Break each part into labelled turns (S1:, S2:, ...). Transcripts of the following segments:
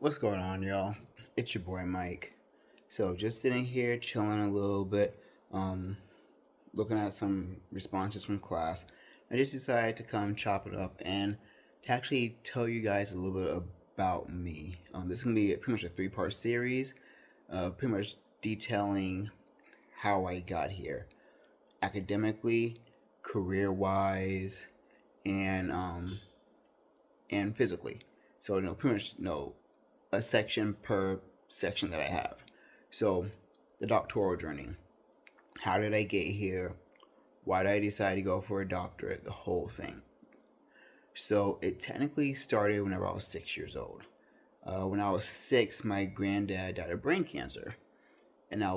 S1: What's going on, y'all? It's your boy Mike. So just sitting here chilling a little bit, um, looking at some responses from class. I just decided to come chop it up and to actually tell you guys a little bit about me. This is gonna be pretty much a three-part series, pretty much detailing how I got here, academically, career-wise, and physically. So pretty much a section per section that I have. So, the doctoral journey. How did I get here? Why did I decide to go for a doctorate? The whole thing. So, it technically started whenever I was 6 years old. When I was six, my granddad died of brain cancer. And I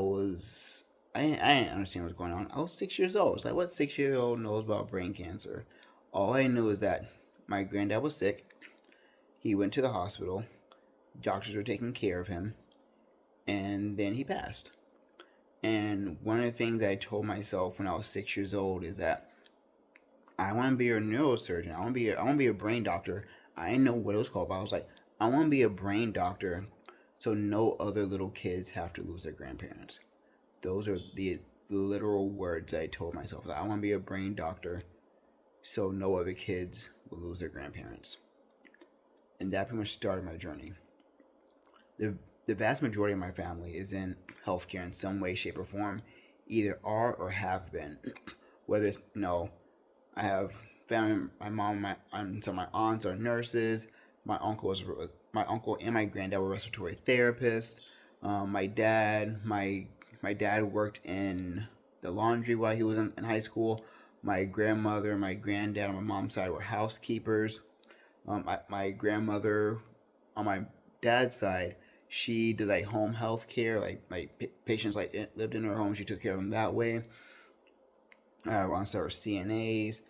S1: didn't understand what was going on. I was 6 years old. It's like, what 6 year old knows about brain cancer? All I knew is that my granddad was sick. He went to the hospital. Doctors were taking care of him, and then he passed. And one of the things I told myself when I was 6 years old is that I want to be a neurosurgeon. I want to be a brain doctor. I didn't know what it was called, but I was like, I want to be a brain doctor, so no other little kids have to lose their grandparents. Those are the literal words I told myself. Like, I want to be a brain doctor, so no other kids will lose their grandparents. And that pretty much started my journey. The vast majority of my family is in healthcare in some way, shape, or form, either are or have been. Whether it's I have family. My mom, my aunts are nurses. My uncle was my uncle and my granddad were respiratory therapists. My dad worked in the laundry while he was in high school. My grandmother, my granddad on my mom's side were housekeepers. My grandmother on my dad's side, she did like home health care, like patients lived in her home. She took care of them that way. I want to start with CNAs.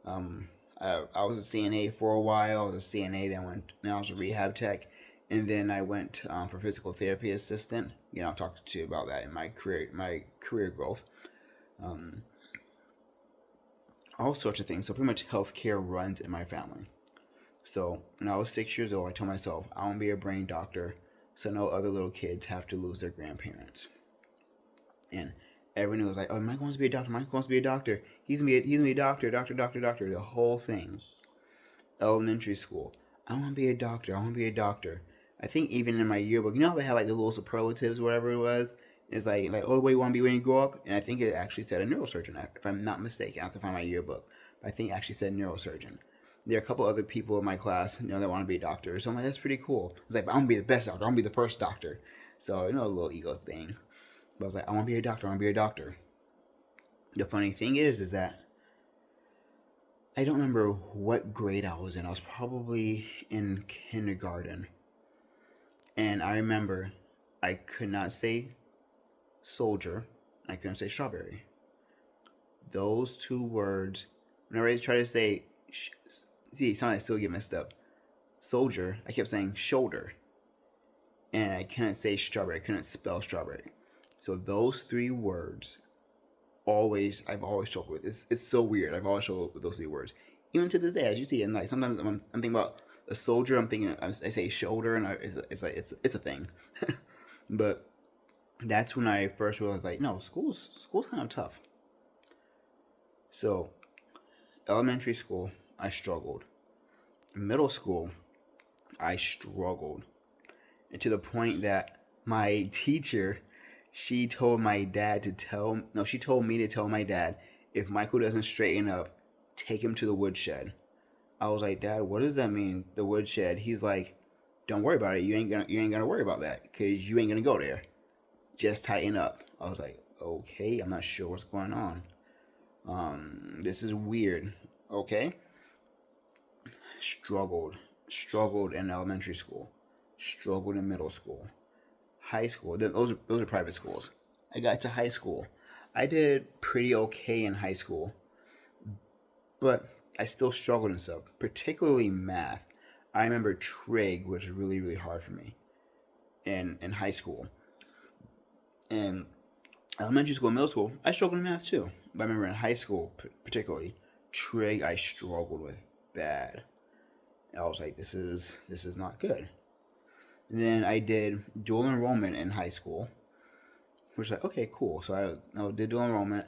S1: I was a CNA for a while. I was a CNA, then went. Now I was a rehab tech, and then I went for physical therapy assistant. I'll talk to you about that in my career growth. Um, all sorts of things. So pretty much healthcare runs in my family. So when I was 6 years old, I told myself I want to be a brain doctor, so no other little kids have to lose their grandparents. And everyone was like, "Oh, Mike wants to be a doctor. Mike wants to be a doctor. He's gonna be a doctor, doctor." The whole thing. Elementary school. I want to be a doctor. I want to be a doctor. I think even in my yearbook, how they have like the little superlatives, whatever it was. It's like, oh, what do you want to be when you grow up? And I think it actually said a neurosurgeon, if I'm not mistaken. I have to find my yearbook. But I think it actually said neurosurgeon. There are a couple other people in my class, that want to be doctors. So I'm like, that's pretty cool. It's like, I want to be the best doctor. I want to be the first doctor. So, a little ego thing. But I was like, I want to be a doctor. I want to be a doctor. The funny thing is that I don't remember what grade I was in. I was probably in kindergarten. And I remember I could not say soldier. I couldn't say strawberry. Those two words, whenever I try to say, sometimes I still get messed up. Soldier, I kept saying shoulder. And I couldn't say strawberry. I couldn't spell strawberry. So those three words, I've always struggled with. It's so weird. I've always struggled with those three words. Even to this day, as you see, and like sometimes I'm thinking about a soldier. I'm thinking I say shoulder, and it's a thing. But that's when I first realized, like, no, school's kind of tough. So elementary school, I struggled. Middle school, I struggled, and to the point that my teacher, she told me to tell my dad, if Michael doesn't straighten up, take him to the woodshed. I was like, Dad, what does that mean, the woodshed? He's like, don't worry about it. You ain't gonna worry about that because you ain't gonna go there. Just tighten up. I was like, okay, I'm not sure what's going on. This is weird. Okay. Struggled in elementary school. Struggled in middle school. High school. Those are private schools. I got to high school. I did pretty okay in high school, but I still struggled in stuff, particularly math. I remember trig was really, really hard for me in high school. And elementary school, middle school, I struggled in math too. But I remember in high school, particularly, trig I struggled with bad. And I was like, this is not good. And then I did dual enrollment in high school, which was like, okay, cool. So I did dual enrollment.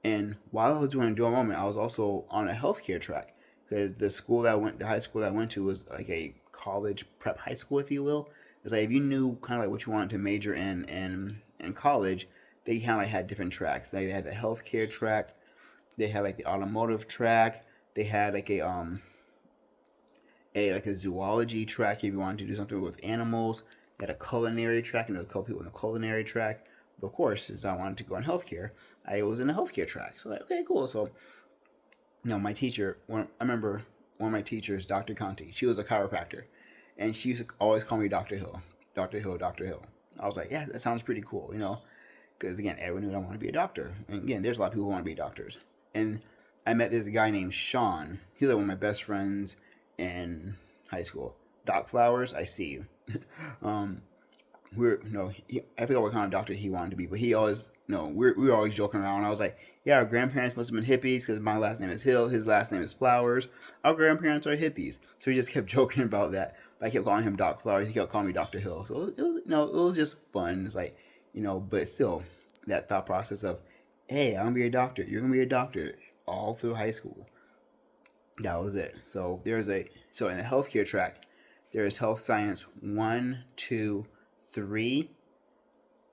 S1: And while I was doing dual enrollment, I was also on a healthcare track because the high school that I went to was like a college prep high school, if you will. It's like if you knew kind of like what you wanted to major in college, they kind of like had different tracks. They had the healthcare track, they had like the automotive track, they had like a zoology track if you wanted to do something with animals. You had a culinary track, and there was a couple people in the culinary track. But of course, since I wanted to go in healthcare, I was in the healthcare track. So like, okay, cool. So my teacher, I remember one of my teachers, Dr. Conti, she was a chiropractor, and she used to always call me Dr. Hill, Dr. Hill, Dr. Hill. I was like, yeah, that sounds pretty cool, because again, everyone knew I wanted to be a doctor. And again, there's a lot of people who want to be doctors. And I met this guy named Sean. He was like one of my best friends in high school. Doc Flowers, I see you. um, I forgot what kind of doctor he wanted to be, but he always, no, we were always joking around. I was like, yeah, our grandparents must have been hippies because my last name is Hill, his last name is Flowers. Our grandparents are hippies, so we just kept joking about that. But I kept calling him Doc Flowers. He kept calling me Dr. Hill. So it was, it was just fun. It's like, but still, that thought process of, hey, I'm gonna be a doctor. You're gonna be a doctor, all through high school. That was it. So in the healthcare track, there is health science 1, 2, 3,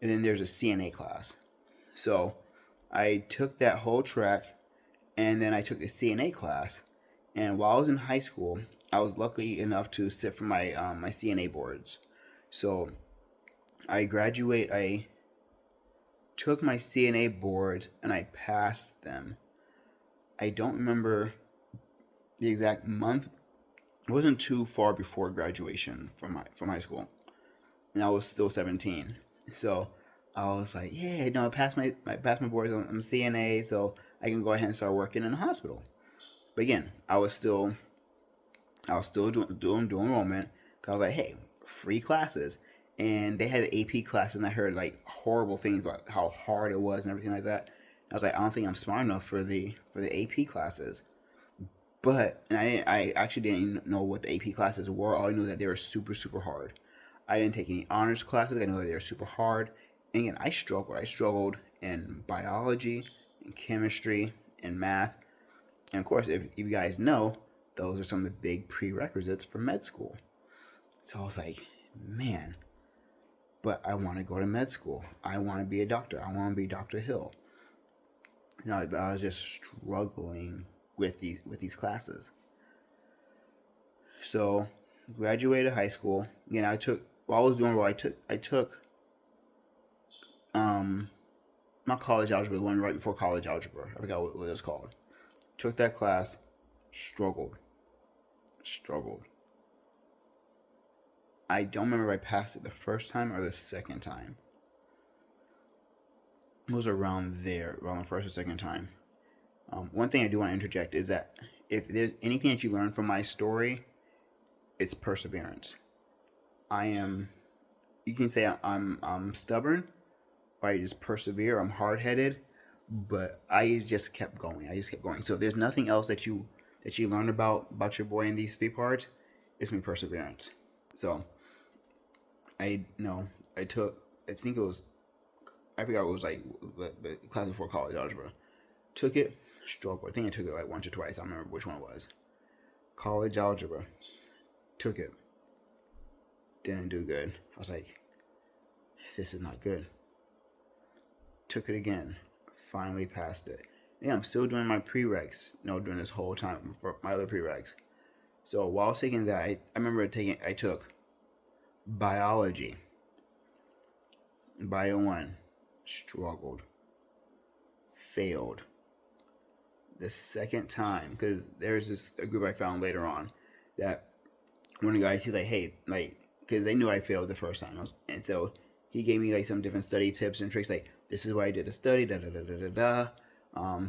S1: and then there's a CNA class. So I took that whole track, and then I took the CNA class. And while I was in high school, I was lucky enough to sit for my CNA boards. So I took my CNA boards and I passed them. I don't remember the exact month. It wasn't too far before graduation from high school, and I was still 17. So I was like, yeah, no, I passed my boards. I'm CNA, so I can go ahead and start working in a hospital. But again, I was still doing dual enrollment because I was like, hey, free classes, and they had AP classes, and I heard like horrible things about how hard it was and everything like that. I was like, I don't think I'm smart enough for the AP classes. But I actually didn't know what the AP classes were. All I knew that they were super super hard. I didn't take any honors classes. I know that they were super hard. And again, I struggled. I struggled in biology, in chemistry, in math, and of course, if you guys know, those are some of the big prerequisites for med school. So I was like, man, but I want to go to med school. I want to be a doctor. I want to be Dr. Hill. I was just struggling with these classes. So graduated high school. Again, while I was doing well, I took um not college algebra, the one right before college algebra. I forgot what it was called. Took that class, struggled. I don't remember if I passed it the first time or the second time. It was around there, around the first or second time. One thing I do want to interject is that if there's anything that you learn from my story, it's perseverance. I am. You can say I'm stubborn, or I just persevere. I'm hard headed, but I just kept going. I just kept going. So if there's nothing else that you learn about your boy in these 3 parts, it's my perseverance. So I know I took. I think it was. I forgot what it was like the class before college algebra. Took it, struggled. I think I took it like once or twice. I don't remember which one it was. College algebra. Took it. Didn't do good. I was like, this is not good. Took it again. Finally passed it. Yeah, I'm still doing my prereqs. During this whole time for my other prereqs. So while I was taking that, I remember I took biology. Bio 1. Struggled. Failed. The second time, because there's a group I found later on that one of the guys, he's like, hey, like, because they knew I failed the first time. And so he gave me like some different study tips and tricks, like, this is why I did a study, da da da da da da.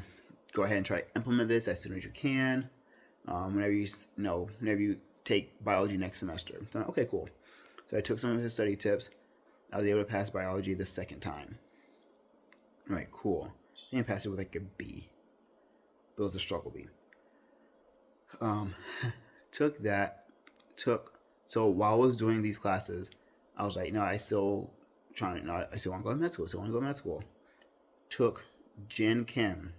S1: Go ahead and try to implement this as soon as you can. Whenever you take biology next semester. So, okay, cool. So I took some of his study tips. I was able to pass biology the second time. All right, cool. I think I passed it with like a B. But it was a struggle B. Took that. So while I was doing these classes, I was like, no, I still trying to, no, I still want to go to med school. Still want to go to med school. Took Gen Chem,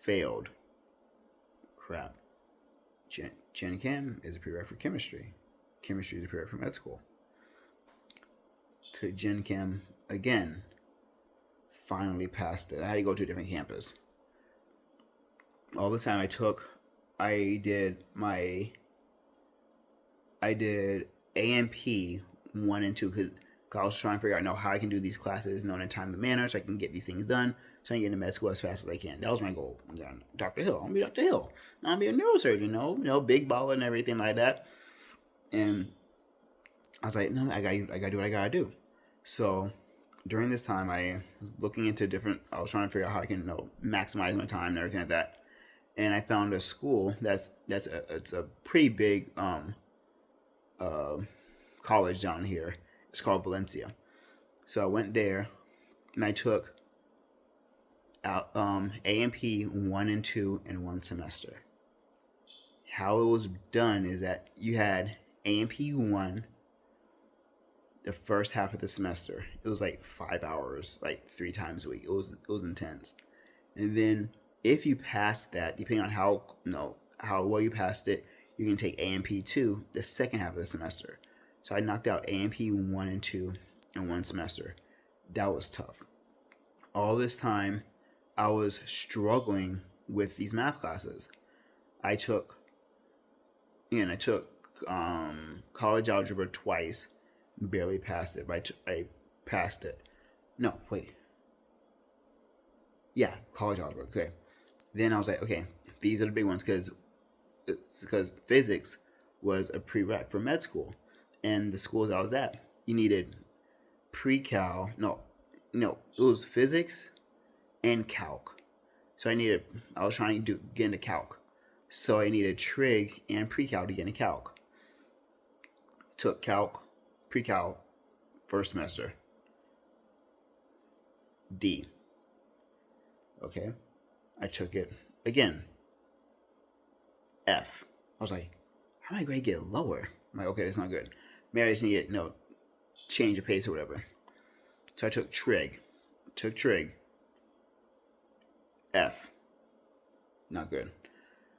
S1: failed. Crap. Gen Chem is a prereq for chemistry. Chemistry is a prereq for med school. Took Gen Chem again. Finally passed it. I had to go to a different campus. All the time I did AMP 1 and 2 because I was trying to figure out how I can do these classes in a timely manner so I can get these things done so I can get into med school as fast as I can. That was my goal. Dr. Hill. I'm going to be Dr. Hill. I'm going to be a neurosurgeon, big baller and everything like that. And I was like, no, I gotta do what I gotta do. So during this time, I was looking into I was trying to figure out how I can maximize my time and everything like that. And I found a school it's a pretty big college down here. It's called Valencia. So I went there and I took out AMP 1 and 2 in one semester. How it was done is that you had AMP 1 the first half of the semester. It was like 5 hours, like 3 times a week. It was intense. And then if you passed that, depending on how well you passed it, you can take AMP 2 the second half of the semester. So I knocked out AMP 1 and 2 in one semester. That was tough. All this time, I was struggling with these math classes. I took college algebra twice, barely passed it. But I passed it. No, wait. Yeah, college algebra. Okay. Then I was like, okay, these are the big ones because physics was a prereq for med school, and the schools I was at, you needed pre-cal. No, it was physics and calc. So I was trying to get into calc. So I needed trig and pre-cal to get into calc. Took calc, pre-cal, first semester. D. Okay. I took it again. F. I was like, how am I going to get lower? I'm like, okay, that's not good. Maybe I just need to get, change the pace or whatever. So I took trig. F. Not good.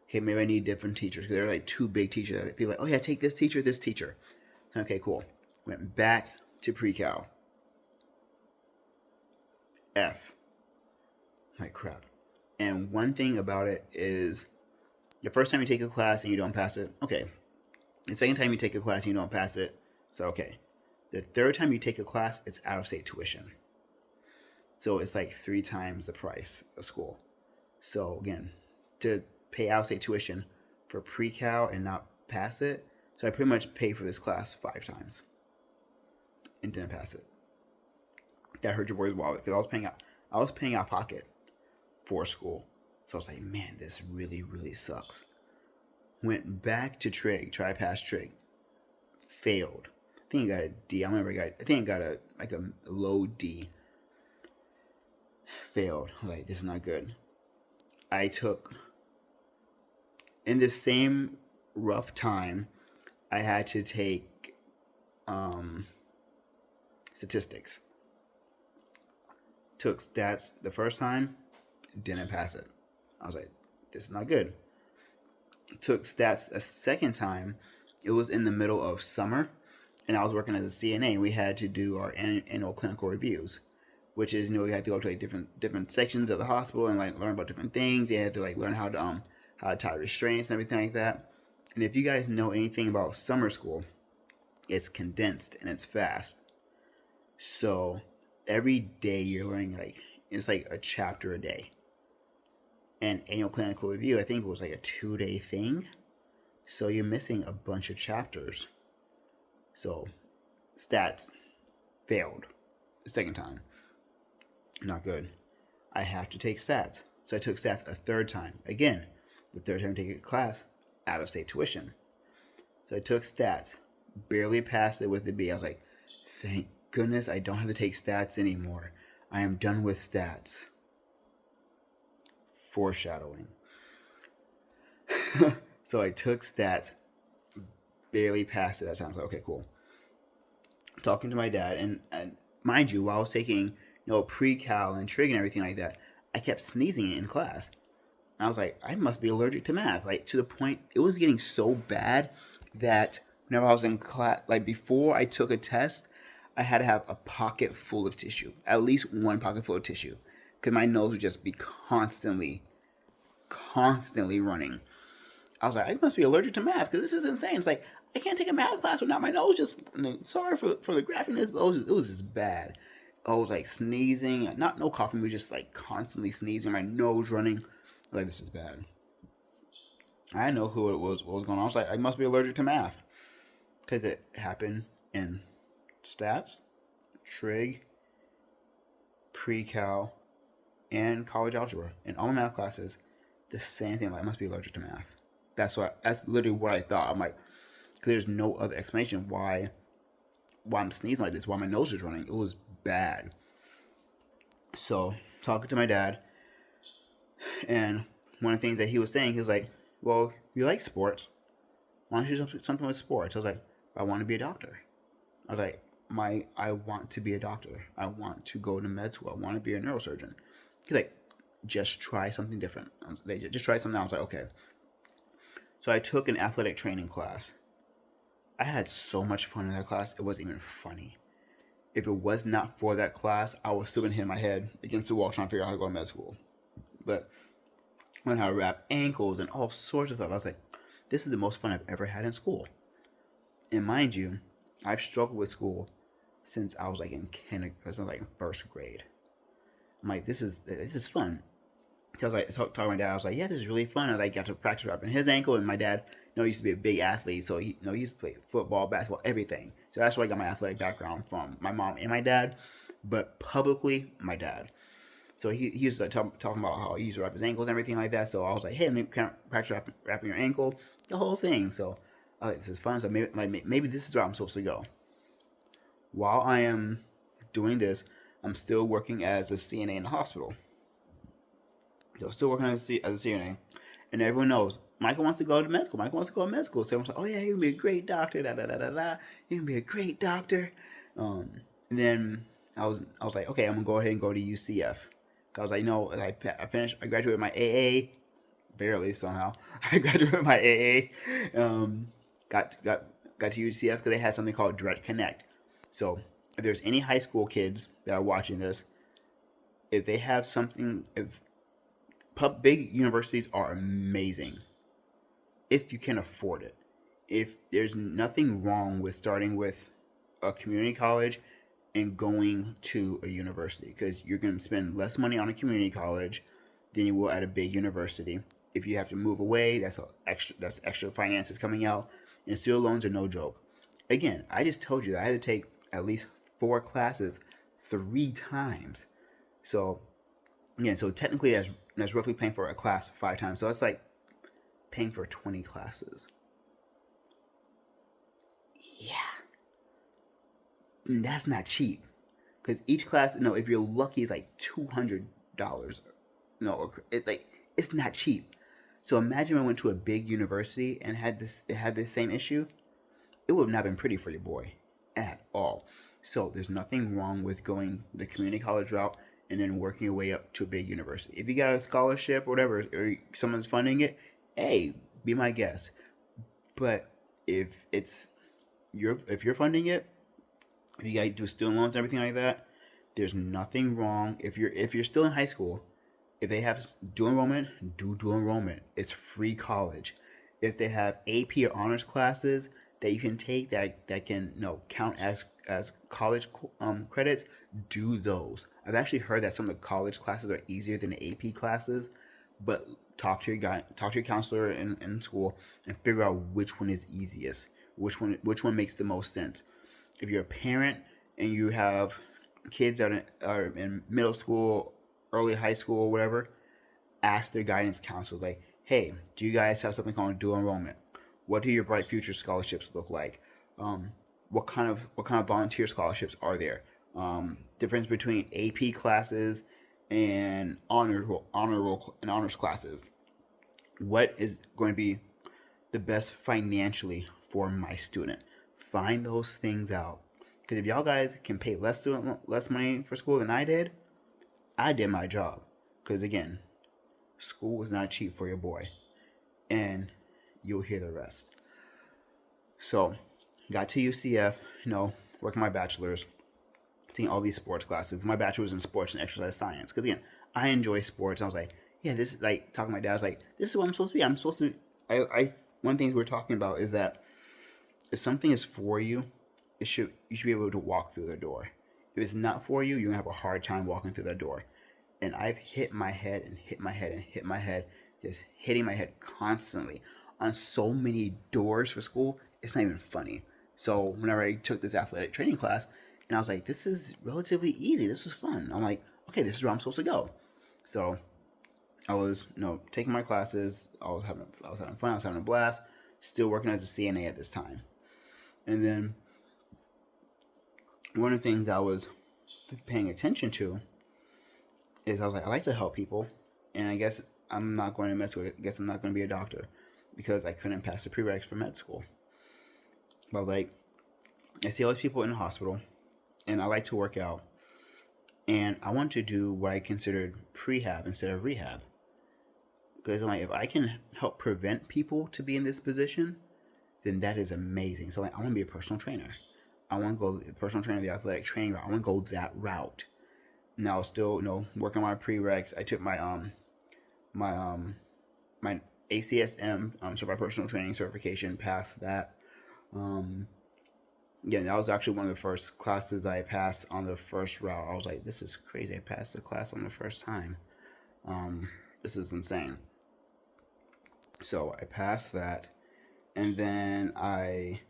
S1: Okay, maybe I need different teachers because there are like 2 big teachers. People are like, oh yeah, take this teacher. Okay, cool. Went back to pre-cal. F. Like crap. And one thing about it is the first time you take a class and you don't pass it, okay. The second time you take a class and you don't pass it, so okay. The third time you take a class, it's out-of-state tuition. So it's like 3 times the price of school. So again, to pay out-of-state tuition for pre-cal and not pass it, so I pretty much paid for this class 5 times and didn't pass it. That hurt your boy's wallet because I was paying out pocket for school. So I was like, man, this really, really sucks. Went back to trig, try to pass trig. Failed. I think I got a D. I think I got a low D. Failed. I'm like, this is not good. I took, in this same rough time, I had to take statistics. Took stats the first time, didn't pass it. I was like, this is not good. Took stats a second time. It was in the middle of summer, and I was working as a CNA. We had to do our annual clinical reviews, which is, we had to go to like different sections of the hospital and like learn about different things. You had to like learn how to tie restraints and everything like that. And if you guys know anything about summer school, it's condensed and it's fast. So every day you're learning it's like a chapter a day. And annual clinical review, I think it was like a 2-day thing. So you're missing a bunch of chapters. So stats failed the second time. Not good. I have to take stats. So I took stats a third time. Again, the third time I take a class, out-of-state tuition. So I took stats, barely passed it with a B. I was like, thank goodness I don't have to take stats anymore. I am done with stats. Foreshadowing. So I took stats, barely passed it that time. I was like, okay, cool. talking to my dad, and mind you, while I was taking pre-cal and trig and everything like that, I kept sneezing in class. I was like, I must be allergic to math. Like, to the point, it was getting so bad that whenever I was in class, like before I took a test, I had to have a pocket full of tissue, at least one pocket full of tissue, because my nose would just be constantly running. I was like, I must be allergic to math because this is insane. It's like, I can't take a math class without my nose just, sorry for the graphiness, but it was just bad. I was like sneezing, not no coughing, but just like constantly sneezing, my nose running. Like, this is bad. I had no clue what was going on. I was like, I must be allergic to math because it happened in stats, trig, pre-cal, and college algebra. In all my math classes, the same thing. Like, I must be allergic to math. That's literally what I thought. I'm like, there's no other explanation why I'm sneezing like this, why my nose is running. It was bad. So, talking to my dad, and one of the things that he was saying, he was like, well, you like sports. Why don't you do something with sports? I was like, I want to be a doctor. I was like, I want to be a doctor. I want to go to med school. I want to be a neurosurgeon. He's like, just try something different. They just try something. I was like, okay. So I took an athletic training class. I had so much fun in that class. It wasn't even funny. If it was not for that class, I was still gonna hit my head against the wall trying to figure out how to go to med school. But I learned how to wrap ankles and all sorts of stuff. I was like, this is the most fun I've ever had in school. And mind you, I've struggled with school since I was like in kindergarten, like in first grade. I'm like, this is fun. Because I talked to my dad, I was like, yeah, this is really fun. And I got to practice wrapping his ankle. And my dad, used to be a big athlete, so he used to play football, basketball, everything. So that's where I got my athletic background from, my mom and my dad, but publicly, my dad. So he used to talking about how he used to wrap his ankles and everything like that. So I was like, hey, maybe can I practice wrapping your ankle, the whole thing. So I was like, this is fun. So maybe this is where I'm supposed to go. While I am doing this, I'm still working as a CNA in the hospital. So still working as a CNA, and everyone knows Michael wants to go to med school. Michael wants to go to med school. So everyone's like, "Oh yeah, you can be a great doctor." Da da da da da. You can be a great doctor. And then I was like, okay, I'm gonna go ahead and go to UCF. I was like, no, I finished. I graduated my AA, barely somehow. I graduated my AA. Got to UCF because they had something called Direct Connect. So if there's any high school kids that are watching this, if they have something, if big universities are amazing if you can afford it. If there's nothing wrong with starting with a community college and going to a university, because you're going to spend less money on a community college than you will at a big university. If you have to move away, that's extra finances coming out, and student loans are no joke. Again, I just told you that I had to take at least 4 classes 3 times. So again, so technically that's roughly paying for a class 5 times. So that's like paying for 20 classes. Yeah. And that's not cheap. Because each class, if you're lucky, is like $200. It's not cheap. So imagine I went to a big university and had this same issue. It would have not been pretty for your boy at all. So there's nothing wrong with going the community college route and then working your way up to a big university. If you got a scholarship or whatever, or someone's funding it, hey, be my guest. But if you're funding it, if you got to do student loans and everything like that, there's nothing wrong. If you're still in high school, if they have dual enrollment, do dual enrollment. It's free college. If they have AP or honors classes that you can take that can count as college credits, do those. I've actually heard that some of the college classes are easier than the AP classes, but talk to your counselor in school and figure out which one is easiest, which one makes the most sense. If you're a parent and you have kids that are in middle school, early high school, or whatever, ask their guidance counselor, like, hey, do you guys have something called dual enrollment? What do your Bright Future scholarships look like? What kind of volunteer scholarships are there? Difference between AP classes and honors classes. What is going to be the best financially for my student? Find those things out. Because if y'all guys can pay less money for school than I did my job. Because again, school was not cheap for your boy. And you'll hear the rest. So, got to UCF, working my bachelor's, taking all these sports classes. My bachelor's in sports and exercise science. Because again, I enjoy sports. I was like, yeah, this is like talking to my dad. I was like, this is what I'm supposed to be. I'm supposed to. One thing we're talking about is that if something is for you, you should be able to walk through the door. If it's not for you, you're gonna have a hard time walking through that door. And I've hit my head and hit my head and hit my head, just hitting my head constantly on so many doors for school. It's not even funny. So whenever I took this athletic training class, and I was like, this is relatively easy. This was fun. I'm like, okay, this is where I'm supposed to go. So I was, taking my classes. I was having fun. I was having a blast. Still working as a CNA at this time. And then one of the things I was paying attention to is I was like, I like to help people, and I guess I'm not going to mess with it. I guess I'm not going to be a doctor because I couldn't pass the prereqs for med school. But like, I see all these people in the hospital, and I like to work out, and I want to do what I considered prehab instead of rehab. Because I'm like, if I can help prevent people to be in this position, then that is amazing. So like, I want to be a personal trainer. I want to go the personal trainer, the athletic training route. I want to go that route. Now, still, working on my prereqs. I took my my ACSM, so my personal training certification, passed that. Yeah, that was actually one of the first classes I passed on the first route. I was like, this is crazy. I passed the class on the first time. This is insane. So I passed that, and then I,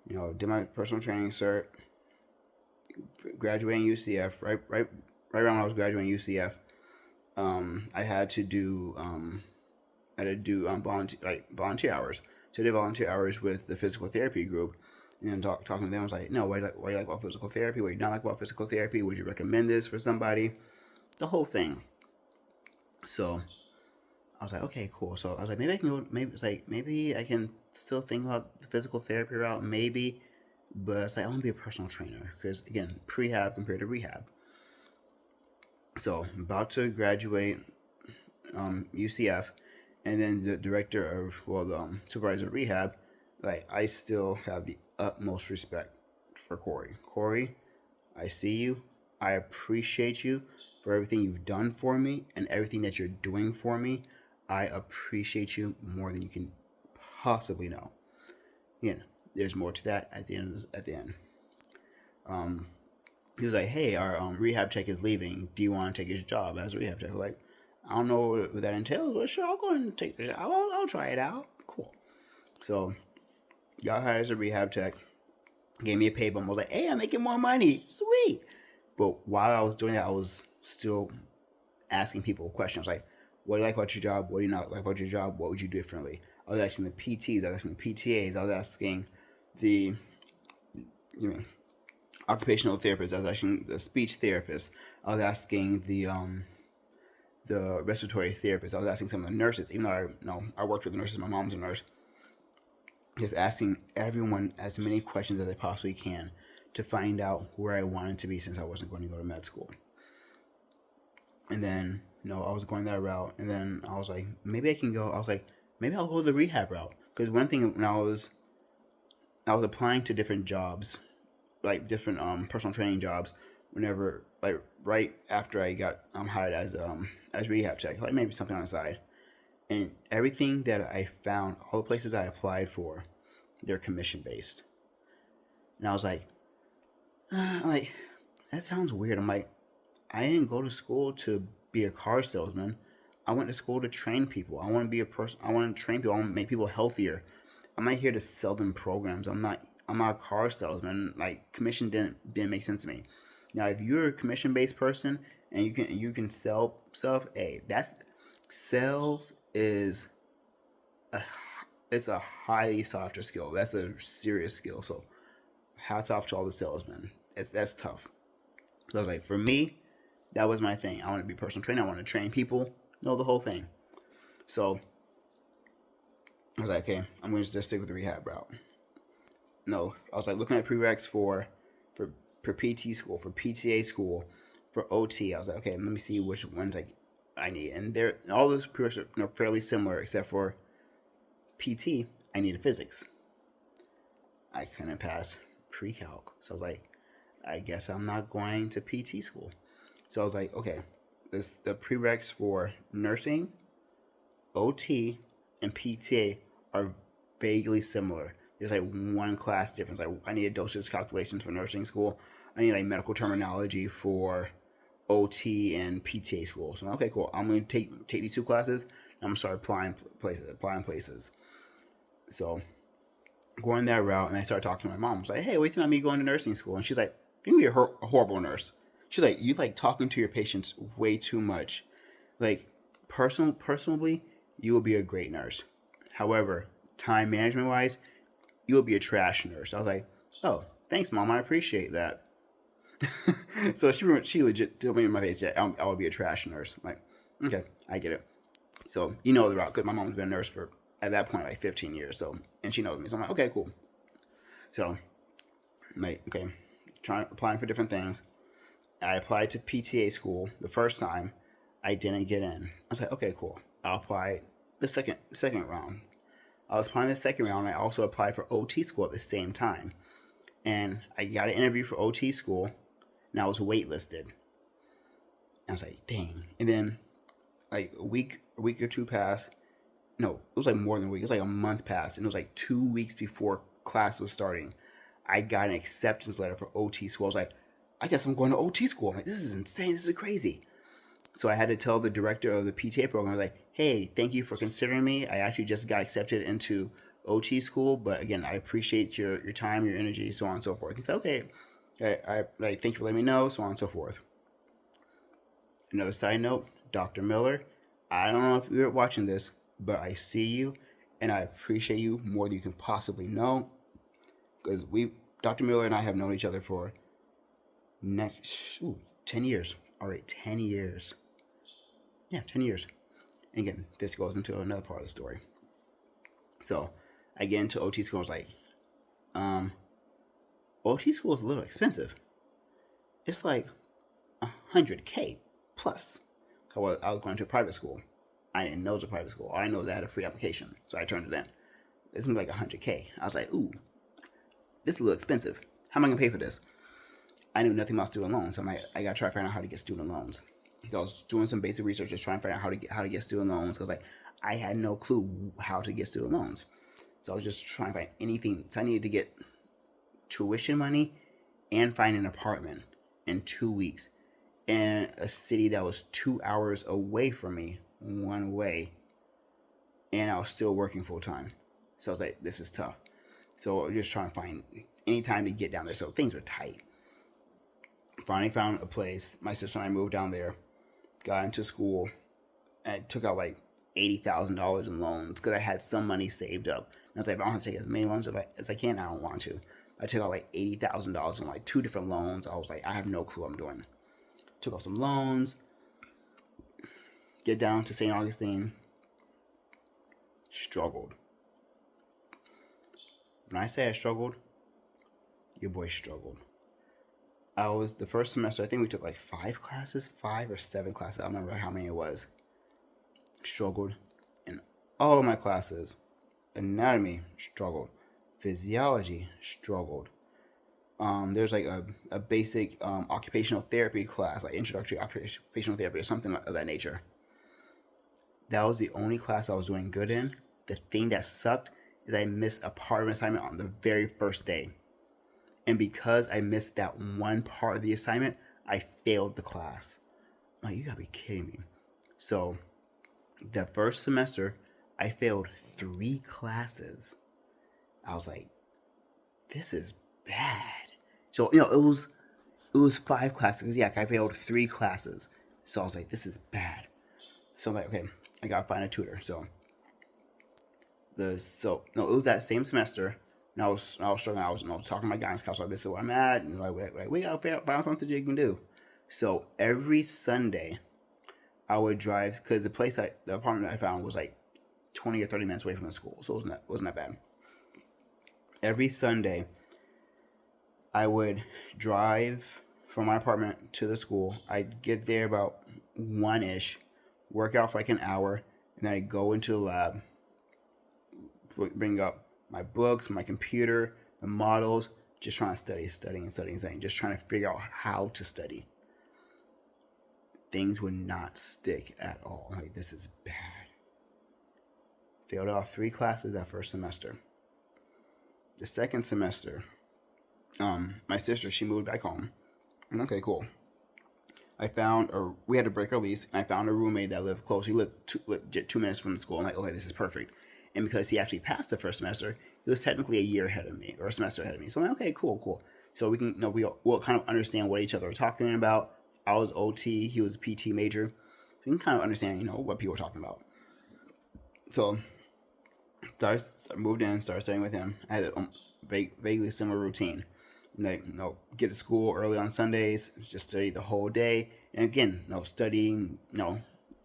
S1: did my personal training cert. Graduating UCF, right around when I was graduating UCF, I had to do volunteer hours. So I did volunteer hours with the physical therapy group, and then talking to them. I was like, no, what do you like about physical therapy? What do you not like about physical therapy? Would you recommend this for somebody? The whole thing. So I was like, okay, cool. So I was like, maybe I can go. Maybe I can still think about the physical therapy route, maybe. But it's like, I want to be a personal trainer because, again, prehab compared to rehab. So, about to graduate UCF, and then the director the supervisor of rehab, like, I still have the utmost respect for Corey. Corey, I see you. I appreciate you for everything you've done for me and everything that you're doing for me. I appreciate you more than you can possibly know. There's more to that at the end. He was like, "Hey, our rehab tech is leaving. Do you want to take his job as a rehab tech?" I was like, I don't know what that entails, but sure, I'll go and take the job. I'll try it out. Cool. So, got hired as a rehab tech. Gave me a pay bump. I was like, "Hey, I'm making more money. Sweet." But while I was doing that, I was still asking people questions like, "What do you like about your job? What do you not like about your job? What would you do differently?" I was asking the PTs. I was asking the PTAs. I was asking the occupational therapist. I was asking the speech therapist. I was asking the respiratory therapist. I was asking some of the nurses. Even though I worked with the nurses, my mom's a nurse. Just asking everyone as many questions as I possibly can to find out where I wanted to be since I wasn't going to go to med school. And then I was going that route, and then I was like, maybe I can go. I was like, maybe I'll go the rehab route. Because one thing when I was applying to different jobs, like different personal training jobs, whenever like right after I got hired as rehab tech, like maybe something on the side, and everything that I found, all the places that I applied for, they're commission based, and I was like, that sounds weird. I'm like, I didn't go to school to be a car salesman. I went to school to train people. I want to be a person. I want to train people. I want to make people healthier. I'm not here to sell them programs. I'm not a car salesman. Like, commission didn't make sense to me. Now, if you're a commission based person and you can sell stuff, hey, sales is it's a highly sought after skill. That's a serious skill. So hats off to all the salesmen. That's tough. So like, for me, that was my thing. I want to be a personal trainer. I want to train people. Know the whole thing. So I was like, okay, I'm going to just stick with the rehab route. no, I was like looking at prereqs for for PT school, for PTA school, for OT. I was like, okay, let me see which ones I need, and they're all those prereqs are, fairly similar except for PT. I needed physics. I couldn't pass pre-calc, so I was like, I guess I'm not going to PT school. So I was like, okay, the prereqs for nursing, OT, and PTA are vaguely similar. There's like one class difference. Like I needed dosage calculations for nursing school. I need like medical terminology for OT and PTA school. So okay, cool. I'm gonna take these two classes. And I'm gonna start applying places. So going that route, and I started talking to my mom. I was like, hey, what do you think about me going to nursing school? And she's like, you're gonna be a horrible nurse. She's like, you like talking to your patients way too much. Like, personally, you will be a great nurse. However, time management wise, you will be a trash nurse. I was like, oh, thanks, mom. I appreciate that. So she legit told me in my face, yeah, I would be a trash nurse. I'm like, okay, I get it. So you know the route, because my mom's been a nurse for at that point like 15 years. So and she knows me. So I'm like, okay, cool. So I'm like, okay, applying for different things. I applied to PTA school the first time. I didn't get in. I was like, okay, cool. I'll apply the second round. I was applying the second round. I also applied for OT school at the same time, and I got an interview for OT school, and I was waitlisted. I was like, dang. And then like a week or two passed. No, it was like more than a week. It was like a month passed, and it was like 2 weeks before class was starting. I got an acceptance letter for OT school. I was like, I guess I'm going to OT school. I'm like, this is insane. This is crazy. So I had to tell the director of the PTA program, I was like, hey, thank you for considering me. I actually just got accepted into OT school, but again, I appreciate your time, your energy, so on and so forth. He said, okay, I thank you for letting me know, so on and so forth. Another side note, Dr. Miller, I don't know if you're watching this, but I see you and I appreciate you more than you can possibly know, because Dr. Miller and I have known each other for 10 years. All right, 10 years. Yeah, 10 years. And again, this goes into another part of the story. So I get into OT school. I was like, um, OT school is a little expensive. It's like 100K plus. I was going to a private school. I didn't know it was a private school. All I know is I had a free application, so I turned it in. It's gonna be like 100K. I was like, ooh, this is a little expensive. How am I gonna pay for this? I knew nothing about student loans, so I gotta try to find out how to get student loans. So I was doing some basic research, just trying to find out how to get student loans, because like I had no clue how to get student loans. So I was just trying to find anything. So I needed to get tuition money and find an apartment in 2 weeks in a city that was 2 hours away from me one way, and I was still working full time. So I was like, this is tough. So I was just trying to find any time to get down there. So things were tight. Finally found a place. My sister and I moved down there, got into school, and took out like $80,000 in loans because I had some money saved up. And I was like, if I don't have to take as many loans as I can, I don't want to. I took out like $80,000 in like 2 different loans. I was like, I have no clue what I'm doing. Took out some loans, get down to St. Augustine, struggled. When I say I struggled, your boy struggled. I was the first semester, I think we took like 5 or 7 classes. I don't remember how many it was. Struggled in all of my classes. Anatomy, struggled. Physiology, struggled. There's like a basic occupational therapy class, like introductory occupational therapy or something of that nature. That was the only class I was doing good in. The thing that sucked is I missed a part of an assignment on the very first day. And because I missed that one part of the assignment, I failed the class. I'm like, you gotta be kidding me. So the first semester, I failed 3 classes. I was like, this is bad. So, it was 5 classes. Yeah, I failed 3 classes. So I was like, this is bad. So I'm like, okay, I gotta find a tutor. So it was that same semester. And I was struggling. I was talking to my guidance counselor. Like, this is where I'm at, and like we gotta find something you can do. So every Sunday, I would drive, because the apartment I found was like 20 or 30 minutes away from the school, so it wasn't that bad. Every Sunday, I would drive from my apartment to the school. I'd get there about 1-ish, work out for like an hour, and then I'd go into the lab, bring up my books, my computer, the models, just trying to studying, just trying to figure out how to study. Things would not stick at all. Like, this is bad. Failed off 3 classes that first semester. The second semester, my sister, she moved back home. Okay, cool. We had to break our lease, and I found a roommate that lived close. He lived 2 minutes from the school. I'm like, okay, this is perfect. And because he actually passed the first semester, he was technically a year ahead of me, or a semester ahead of me. So I'm like, okay, cool. So we can, we'll kind of understand what each other are talking about. I was OT, he was a PT major. We can kind of understand, what people are talking about. So moved in, started studying with him. I had a vaguely similar routine. Get to school early on Sundays, just study the whole day. And again, studying,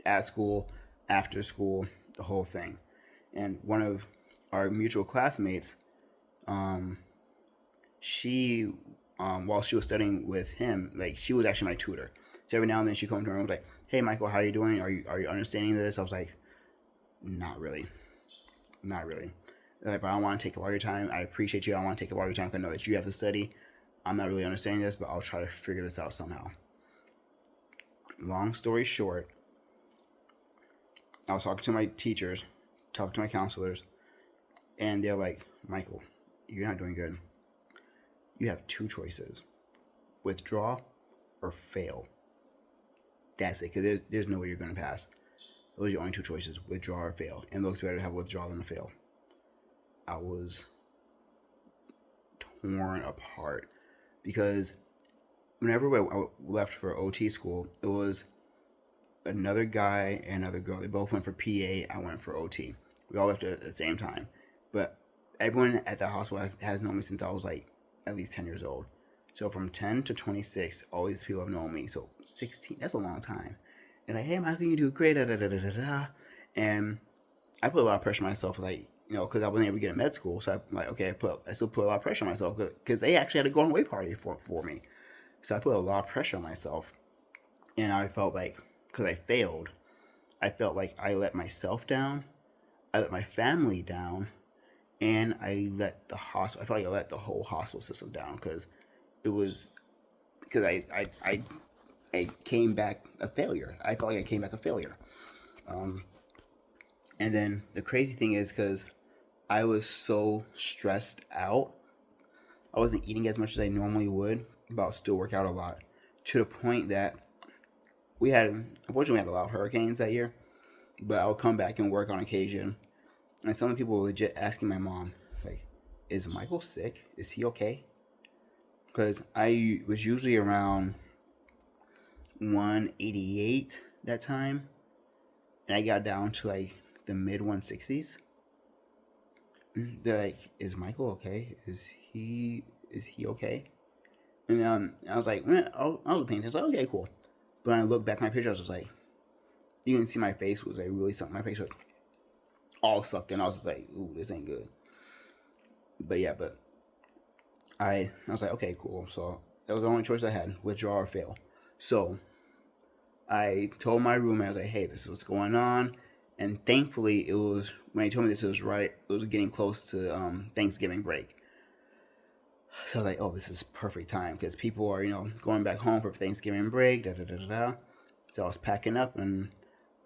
S1: at school, after school, the whole thing. And one of our mutual classmates, she, while she was studying with him, like, she was actually my tutor. So every now and then she'd come to her and was like, hey, Michael, how are you doing? Are you understanding this? I was like, not really. Like, but I don't want to take up all your time. I appreciate you. I don't want to take up all your time because I know that you have to study. I'm not really understanding this, but I'll try to figure this out somehow. Long story short, I was talking to my teachers, talking to my counselors, and they're like, Michael, you're not doing good. You have 2 choices: withdraw or fail. That's it, because there's no way you're going to pass. Those are your only 2 choices: withdraw or fail. And it looks better to have withdraw than to fail. I was torn apart because whenever I left for OT school, it was another guy and another girl. They both went for PA. I went for OT. We all left at the same time. But everyone at the hospital has known me since I was like at least 10 years old. So from 10 to 26, all these people have known me. So 16, that's a long time. And like, hey, Michael, you do great, da da da da da. And I put a lot of pressure on myself, like, because I wasn't able to get in med school. So I'm like, okay, I still put a lot of pressure on myself because they actually had a going away party for me. So I put a lot of pressure on myself. And I felt like, because I failed, I felt like I let myself down, I let my family down, and I let the hospital, I felt like I let the whole hospital system down because I came back a failure. I felt like I came back a failure. And then the crazy thing is, because I was so stressed out, I wasn't eating as much as I normally would, but I'll still work out a lot, to the point that unfortunately we had a lot of hurricanes that year, but I would come back and work on occasion. And some people were legit asking my mom, like, is Michael sick? Is he okay? Because I was usually around 188 that time, and I got down to like the mid 160s. They're like, is Michael okay? Is he okay? And I was like, I was paying attention. I was like, okay, cool. But when I looked back at my picture, I was just like, you can see my face was like really sucked. My face was all sucked in. I was just like, ooh, this ain't good. But yeah, I was like, okay, cool. So that was the only choice I had: withdraw or fail. So I told my roommate, I was like, hey, this is what's going on. And thankfully, it was, when he told me this, it was getting close to Thanksgiving break. So I was like, oh, this is perfect time because people are, going back home for Thanksgiving break, da da da da da. So I was packing up and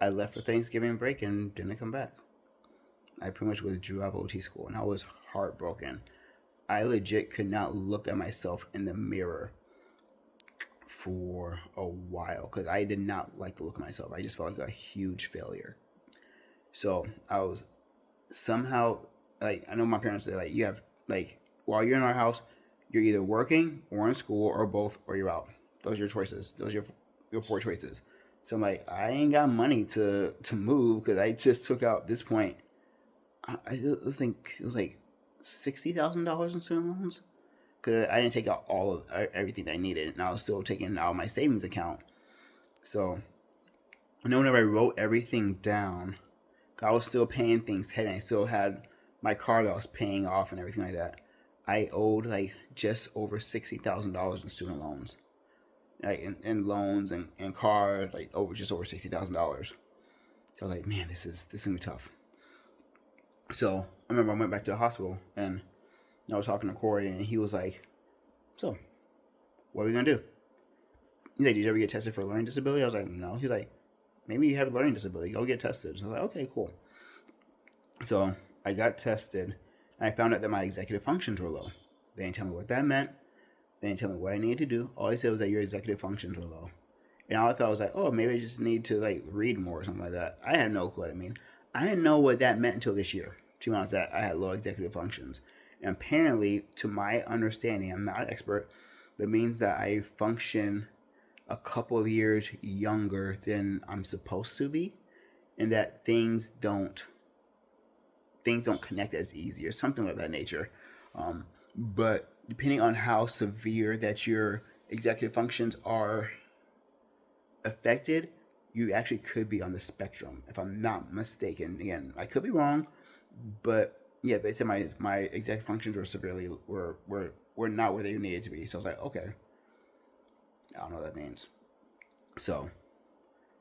S1: I left for Thanksgiving break and didn't come back. I pretty much withdrew out of OT school and I was heartbroken. I legit could not look at myself in the mirror for a while because I did not like to look at myself. I just felt like a huge failure. So I was somehow, like, I know my parents say, like, you have, like, while you're in our house, you're either working or in school or both, or you're out. Those are your choices. Those are your 4 choices. So I'm like, I ain't got money to move because I just took out this point. I think it was like $60,000 in student loans because I didn't take out all of everything that I needed, and I was still taking out my savings account. So I know whenever I wrote everything down, I was still paying things heavy. I still had my car that I was paying off and everything like that. I owed like just over $60,000 in student loans, like in loans and cars, like just over $60,000. So I was like, man, this is gonna be tough. So I remember I went back to the hospital and I was talking to Corey and he was like, so what are we gonna do? He's like, did you ever get tested for a learning disability? I was like, no. He's like, maybe you have a learning disability. Go get tested. So I was like, okay, cool. So I got tested and I found out that my executive functions were low. They didn't tell me what that meant. They didn't tell me what I needed to do. All they said was that your executive functions were low. And all I thought was like, oh, maybe I just need to like read more or something like that. I had no clue what it mean. I didn't know what that meant until this year. To be honest, that I had low executive functions. And apparently, to my understanding, I'm not an expert, but it means that I function a couple of years younger than I'm supposed to be, and that things don't connect as easy or something of that nature. But depending on how severe that your executive functions are affected, you actually could be on the spectrum, if I'm not mistaken. Again, I could be wrong, but yeah, they said my executive functions were severely were not where they needed to be. So I was like, okay, I don't know what that means. So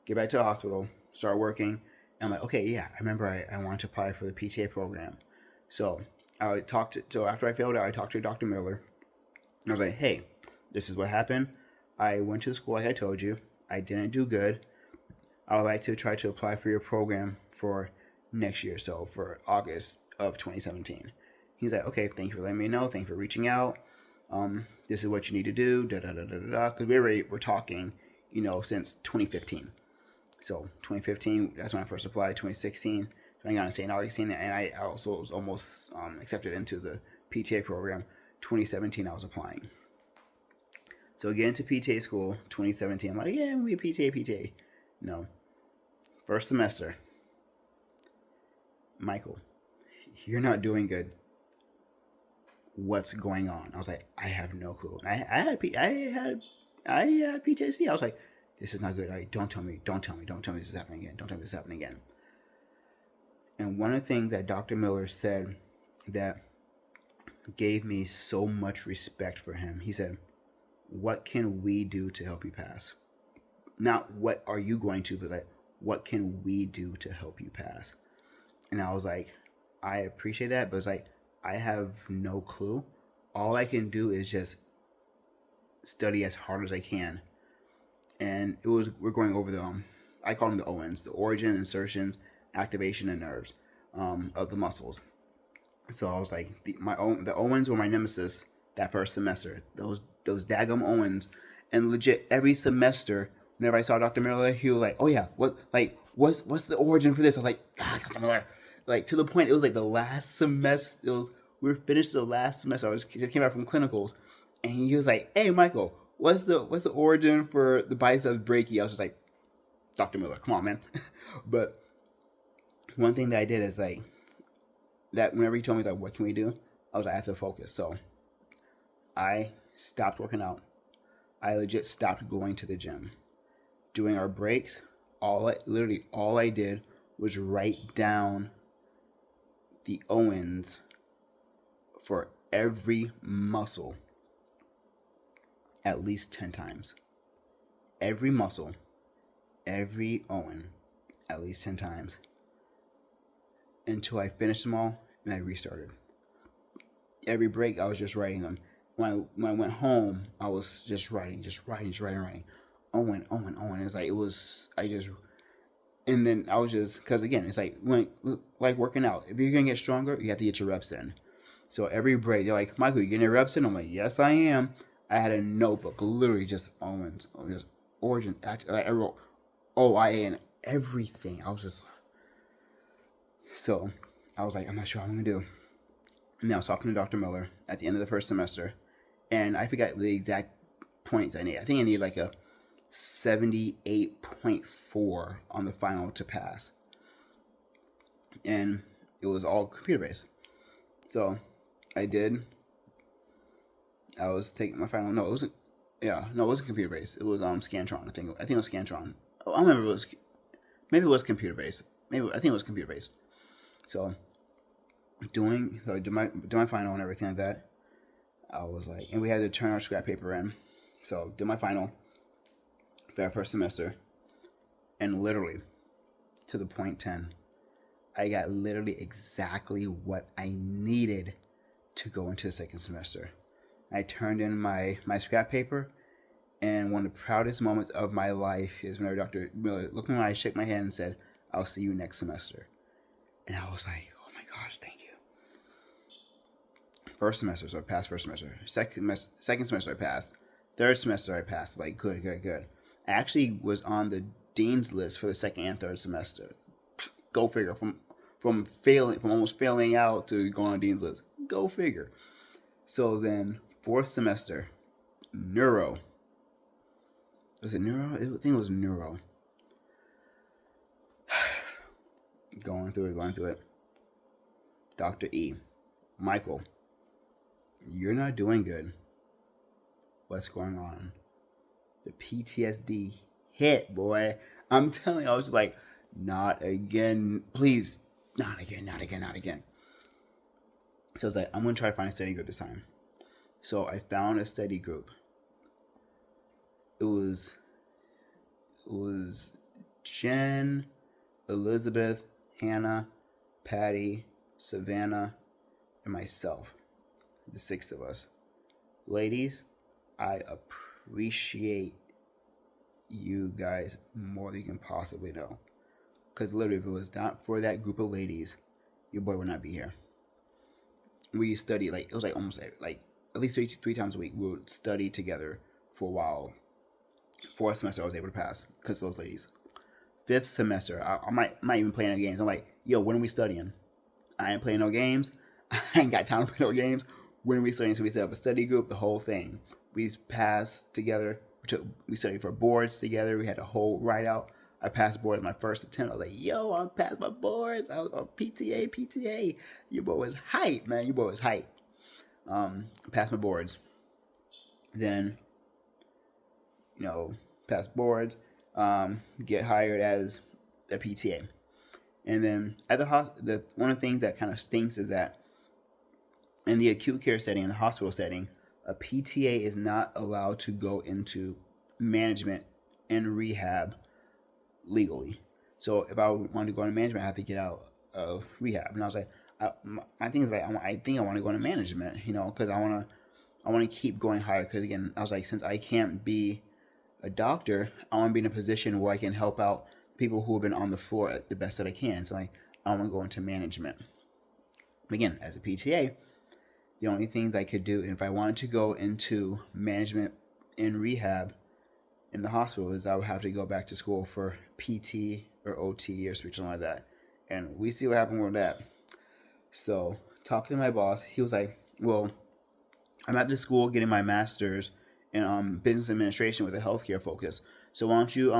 S1: get back to the hospital, start working, and I'm like, okay, yeah, I remember I wanted to apply for the PTA program. So after I failed out, I talked to Dr. Miller. I was like, hey, this is what happened. I went to the school like I told you. I didn't do good. I would like to try to apply for your program for next year, so for August of 2017. He's like, okay, thank you for letting me know. Thank you for reaching out. This is what you need to do. Da da da da da. Because we're talking, since 2015. So 2015, that's when I first applied. 2016, I got to St. Augustine, and I also was almost accepted into the PTA program. 2017, I was applying. So again into PTA school, 2017. I'm like, yeah, I'm gonna be a PTA. No. First semester. Michael, you're not doing good. What's going on? I was like, I have no clue. And I had PTSD. I was like, this is not good. Like, don't tell me this is happening again. Don't tell me this is happening again. And one of the things that Dr. Miller said that gave me so much respect for him, he said, what can we do to help you pass? Not what are you going to, but like, what can we do to help you pass? And I was like, I appreciate that, but it's like, I have no clue. All I can do is just study as hard as I can. And we're going over I call them the ONs, the origin, insertions, activation, and nerves of the muscles. So I was like, the ONs were my nemesis that first semester. Those daggum ONs, and legit every semester, whenever I saw Dr. Miller, he was like, oh yeah, what's the origin for this? I was like, Dr. Miller. Like, to the point, it was like the last semester. We were finished the last semester. I just came out from clinicals, and he was like, "Hey, Michael, what's the origin for the biceps brachii?" I was just like, "Dr. Miller, come on, man." But one thing that I did is like that. Whenever he told me like, "What can we do?" I was like, "I have to focus." So I stopped working out. I legit stopped going to the gym. Doing our breaks, all I did was write down the Owens for every muscle at least 10 times. Every muscle, every Owen at least 10 times until I finished them all and I restarted. Every break, I was just writing them. When I went home, I was just writing. Owen. It's like, and then I was just, because again, it's like working out. If you're going to get stronger, you have to get your reps in. So every break, they're like, Michael, you getting your reps in? I'm like, yes, I am. I had a notebook, literally just Owens, just origin, I wrote OIA and everything. I was like, I'm not sure what I'm going to do. And I was talking to Dr. Miller at the end of the first semester, and I forgot the exact points I need. I think I need like a 78.4 on the final to pass. And it was all computer based. So I was taking my final. No, it wasn't. Yeah, no, it wasn't computer based. It was Scantron. I think it was Scantron. Oh, I don't remember. Maybe it was computer based. I think it was computer based. So do my final and everything like that. I was like, and we had to turn our scrap paper in. So did my final for that first semester, and literally to the point 10, I got literally exactly what I needed to go into the second semester. I turned in my scrap paper, and one of the proudest moments of my life is whenever Dr. Miller looked me in my eyes, shook my hand, and said, "I'll see you next semester." And I was like, "Oh my gosh, thank you." First semester, so I passed first semester. Second semester, I passed. Third semester, I passed. Like, good, good, good. I actually was on the dean's list for the second and third semester. Go figure. From almost failing out to going on dean's list. Go figure. So then, fourth semester, neuro. Was it neuro? I think it was neuro. Going through it. Dr. E. Michael, you're not doing good. What's going on? The PTSD hit, boy. I'm telling you, I was just like, not again. Please, not again, not again, not again. So I was like, I'm going to try to find a study group this time. So I found a study group. It was Jen, Elizabeth, Hannah, Patty, Savannah, and myself. The 6 of us. Ladies, I appreciate you guys more than you can possibly know. Because literally, if it was not for that group of ladies, your boy would not be here. We studied, like, it was like almost like at least three times a week. We would study together for a while. Fourth semester, I was able to pass because of those ladies. Fifth semester, I might even play no games. I'm like, yo, when are we studying? I ain't playing no games. I ain't got time to play no games. When are we studying? So we set up a study group, the whole thing. We passed together. We studied for boards together. We had a whole write out. I passed boards my first attempt. I was like, yo, I passed my boards. I was on PTA. Your boy was hype, man. Your boy was hype. Passed my boards. Then, pass boards, get hired as a PTA. And then at the one of the things that kind of stinks is that in the acute care setting, in the hospital setting, a PTA is not allowed to go into management and rehab legally. So if I wanted to go into management, I have to get out of rehab. And I was like, my thing is like, I think I want to go into management, because I want to keep going higher. Because again, I was like, since I can't be a doctor, I want to be in a position where I can help out people who have been on the floor the best that I can. So I want to go into management. Again, as a PTA, the only things I could do if I wanted to go into management in rehab in the hospital is I would have to go back to school for PT or OT or something like that. And we see what happened with that. So talking to my boss, he was like, well, I'm at this school getting my master's in business administration with a healthcare focus. So why don't you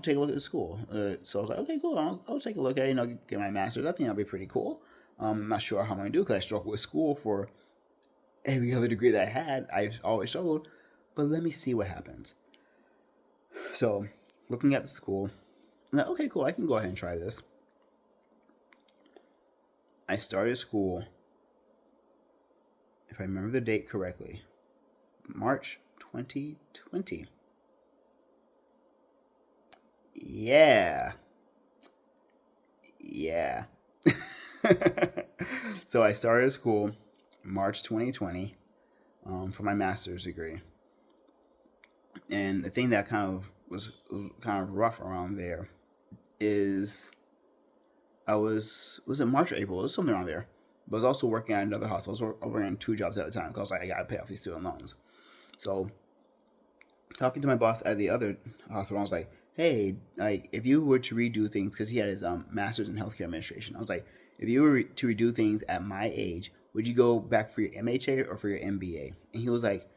S1: take a look at the school? So I was like, okay, cool. I'll take a look at it. Get my master's. I think that'll be pretty cool. I'm not sure how I'm gonna do because I struggled with school for every other degree that I had. I always struggled, but let me see what happens. So looking at the school, I'm like, okay, cool. I can go ahead and try this. I started school, if I remember the date correctly, March 2020. Yeah. So I started school March 2020 for my master's degree. And the thing that was kind of rough around there is was it March or April? It was something around there. But I was also working at another hospital. I was working on 2 jobs at a time because I was like, I gotta pay off these student loans. So talking to my boss at the other hospital, I was like, hey, like if you were to redo things, because he had his master's in healthcare administration, I was like, if you were to redo things at my age, would you go back for your MHA or for your MBA? And he was like,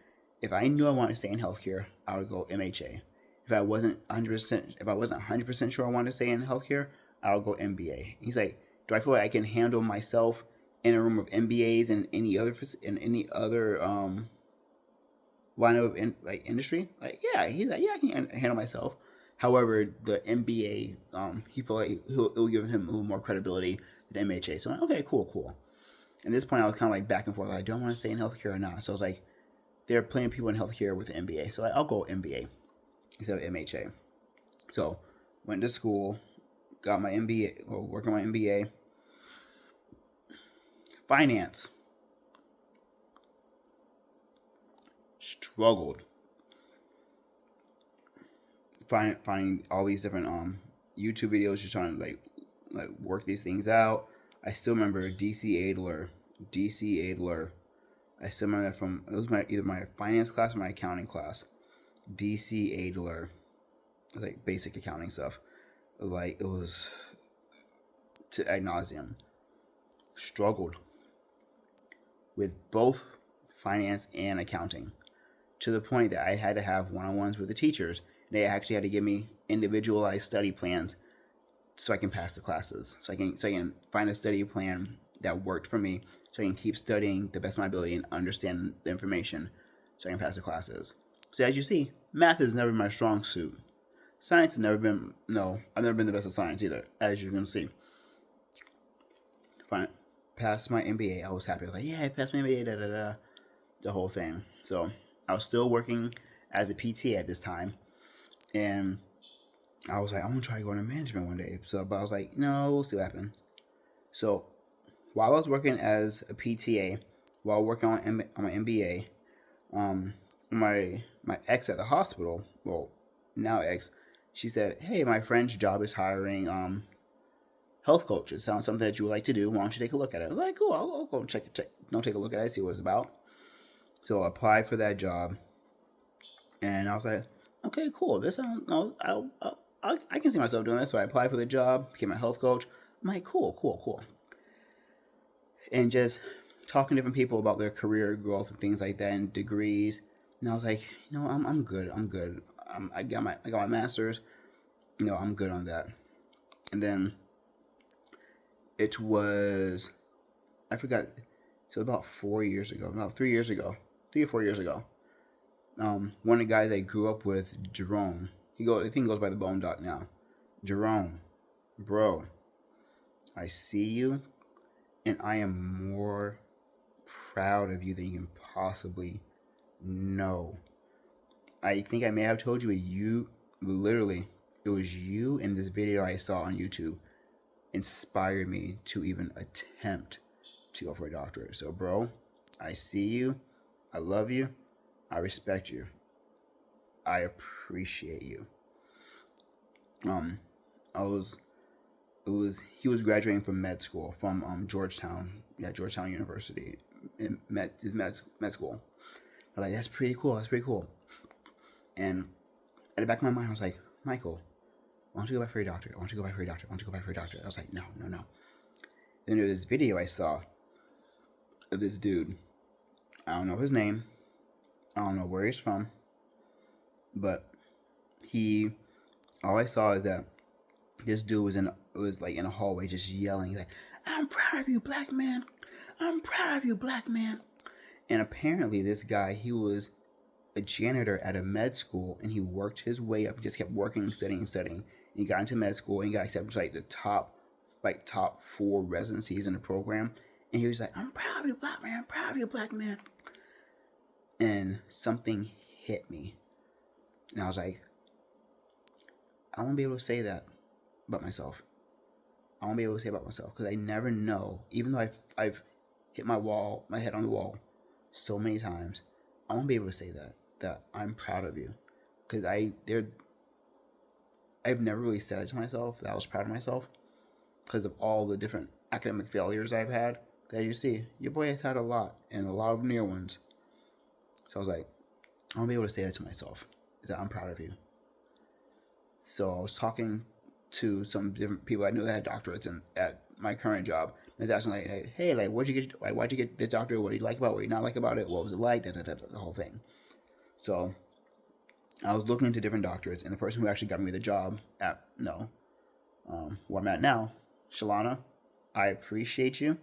S1: if I knew I wanted to stay in healthcare, I would go MHA. If I wasn't 100% sure I wanted to stay in healthcare, I would go MBA. He's like, do I feel like I can handle myself in a room of MBAs and any other line of industry? Like, yeah. He's like, yeah, I can handle myself. However, the MBA, he felt like it'll give him a little more credibility than MHA. So I'm like, okay, cool. At this point, I was kind of like back and forth. Like, do I want to stay in healthcare or not? So I was like, there are plenty of people in healthcare with an MBA. So I'll go MBA instead of MHA. So went to school, got my MBA, working on my MBA. Finance. Struggled. Finding all these different YouTube videos, just trying to like work these things out. I still remember DC Adler. I still remember that from, it was either my finance class or my accounting class. DC Adler. It was like basic accounting stuff. Like, it was to ad nauseum. Struggled with both finance and accounting, to the point that I had to have one-on-ones with the teachers. They actually had to give me individualized study plans so I can pass the classes. So I can find a study plan that worked for me, so I can keep studying the best of my ability and understand the information so I can pass the classes. So as you see, math has never been my strong suit. Science has never been, I've never been the best at science either, as you can see. Fine. Passed my MBA. I was happy. I was like, yeah, I passed my MBA, the whole thing. So I was still working as a PTA at this time. And I was like, I'm going to try going to management one day. But I was like, no, we'll see what happens. So while I was working as a PTA, while working on my MBA, my ex at the hospital, well, now ex, she said, hey, my friend's job is hiring health coach. It sounds something that you would like to do. Why don't you take a look at it? I was like, cool, I'll go check. Don't take a look at it, see what it's about. So I applied for that job, and I was like, okay, cool. This sounds, I can see myself doing this. So I applied for the job, became a health coach. I'm like, cool. And just talking to different people about their career growth and things like that, and degrees. And I was like, I'm good. I got my master's. I'm good on that. And then it was, I forgot. So about 3 or 4 years ago. One of the guys I grew up with, Jerome. I think he goes by the Bone Doc now. Jerome, bro, I see you, and I am more proud of you than you can possibly know. I think I may have told you, literally, it was you in this video I saw on YouTube inspired me to even attempt to go for a doctorate. So, bro, I see you. I love you. I respect you. I appreciate you. He was graduating from med school from Georgetown University, in med school. I'm like, that's pretty cool. And at the back of my mind, I was like, Michael, I want to go back for a doctor. I want to go back for a doctor. I was like, no. Then there was this video I saw of this dude. I don't know his name. I don't know where he's from. But all I saw is that this dude was in a hallway just yelling. He's like, I'm proud of you, black man. I'm proud of you, black man. And apparently this guy, he was a janitor at a med school, and he worked his way up. He just kept working, studying. And he got into med school, and he got accepted to like the top 4 residencies in the program. And he was like, I'm proud of you, black man. I'm proud of you, black man. And something hit me. And I was like, I won't be able to say that about myself. Because I never know, even though I've hit my head on the wall so many times, I won't be able to say that I'm proud of you. Because I've never really said it to myself that I was proud of myself, because of all the different academic failures I've had. As you see, your boy has had a lot, and a lot of near ones. So I was like, I won't be able to say that to myself, is that I'm proud of you. So I was talking to some different people I knew that had doctorates at my current job. And I was asking, like, hey, like, why'd you get this doctorate? What do you like about it? What do you not like about it? What was it like? The whole thing. So I was looking into different doctorates, and the person who actually got me the job at where I'm at now, Shalana, I appreciate you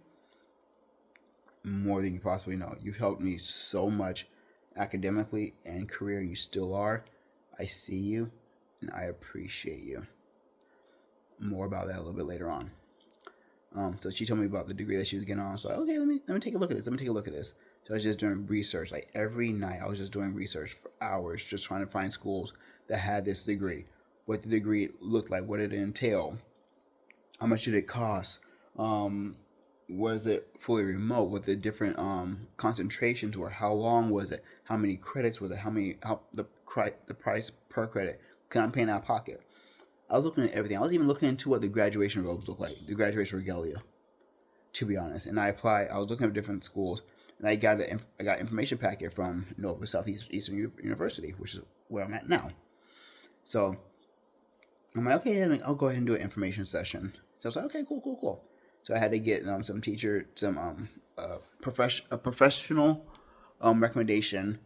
S1: more than you possibly know. You've helped me so much academically and career. You still are. I see you, and I appreciate you. More about that a little bit later on. So she told me about the degree that she was getting on. So okay, let me take a look at this. So I was just doing research. Like every night, I was just doing research for hours, just trying to find schools that had this degree, what the degree looked like, what did it entail, how much did it cost, was it fully remote, what the different concentrations were, how long was it, how many credits was it, how the price per credit, can I pay out of pocket. I was looking at everything. I was even looking into what the graduation robes look like, the graduation regalia, to be honest. And I was looking at different schools, and I got information packet from Nova Southeastern University, which is where I'm at now. So I'm like, okay, I'll go ahead and do an information session. So I was like, okay, cool. So I had to get a professional recommendation.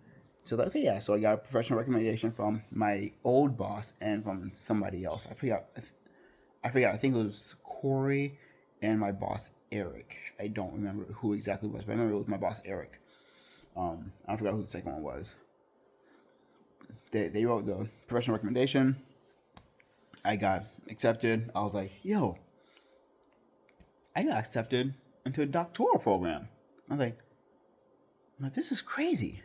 S1: So like, okay, yeah. So I got a professional recommendation from my old boss and from somebody else. I forgot. I think it was Corey and my boss Eric. I don't remember who exactly it was, but I remember it was my boss Eric. I forgot who the second one was. They wrote the professional recommendation. I got accepted. I was like, yo, I got accepted into a doctoral program. I'm like, this is crazy.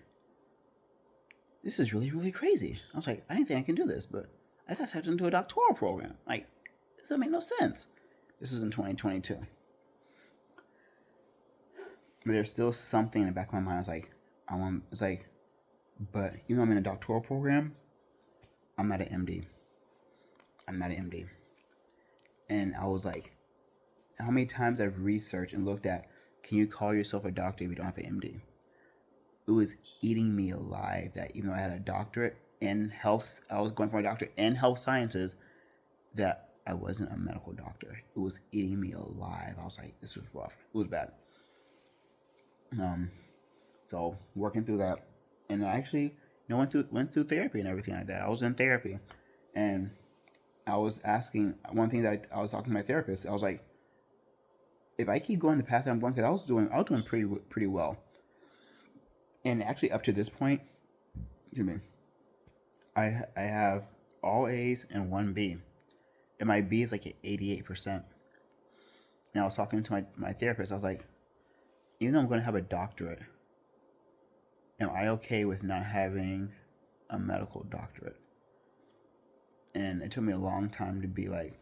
S1: This is really, really crazy. I was like, I didn't think I can do this, but I got accepted into a doctoral program. Like, this doesn't make no sense. This was in 2022. But there's still something in the back of my mind. But even though I'm in a doctoral program, I'm not an MD. And I was like, how many times I've researched and looked at, can you call yourself a doctor if you don't have an MD? It was eating me alive that even though I had a doctorate in health, I was going for a doctorate in health sciences, that I wasn't a medical doctor. It was eating me alive. I was like, this was rough. It was bad. So working through that, and I actually went through therapy and everything like that. I was in therapy, and I was asking, one thing that I was talking to my therapist, I was like, if I keep going the path that I'm going, because I was doing pretty well. And actually up to this point, I have all A's and 1 B. And my B is like at 88%. And I was talking to my therapist, I was like, even though I'm going to have a doctorate, am I okay with not having a medical doctorate? And it took me a long time to be like,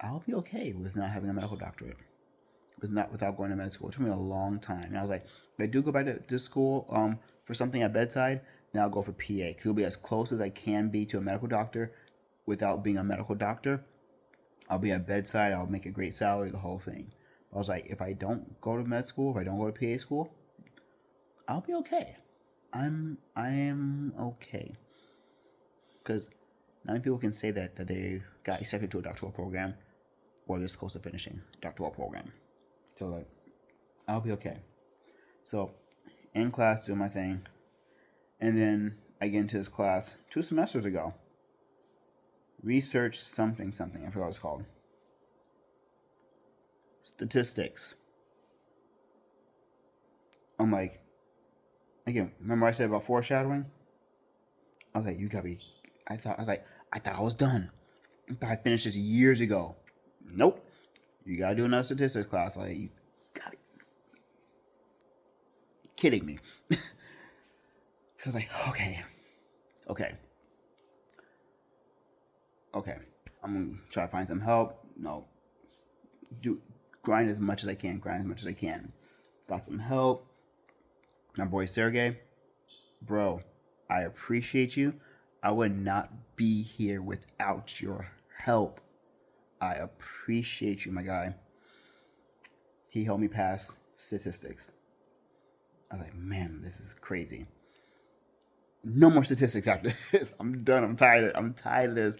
S1: I'll be okay with not having a medical doctorate, without going to med school. It took me a long time. And I was like, if I do go back to school for something at bedside, then I'll go for PA. Because it'll be as close as I can be to a medical doctor without being a medical doctor. I'll be at bedside. I'll make a great salary, the whole thing. I was like, if I don't go to med school, if I don't go to PA school, I'll be okay. I am okay. Because not many people can say that they got accepted to a doctoral program or this close to finishing doctoral program. So like, I'll be okay. So in class, doing my thing, and then I get into this class 2 semesters ago. Research something. I forgot what it's called. Statistics. I'm like, again, remember I said about foreshadowing? I was like, you gotta be. I thought I was done. I thought I finished this years ago. Nope. You gotta do another statistics class. Like, you gotta. Kidding me. So I was like, okay. I'm gonna try to find some help. No. Grind as much as I can. Got some help. My boy Sergey. Bro, I appreciate you. I would not be here without your help. I appreciate you, my guy. He helped me pass statistics. I was like, man, this is crazy. No more statistics after this. I'm done. I'm tired of this.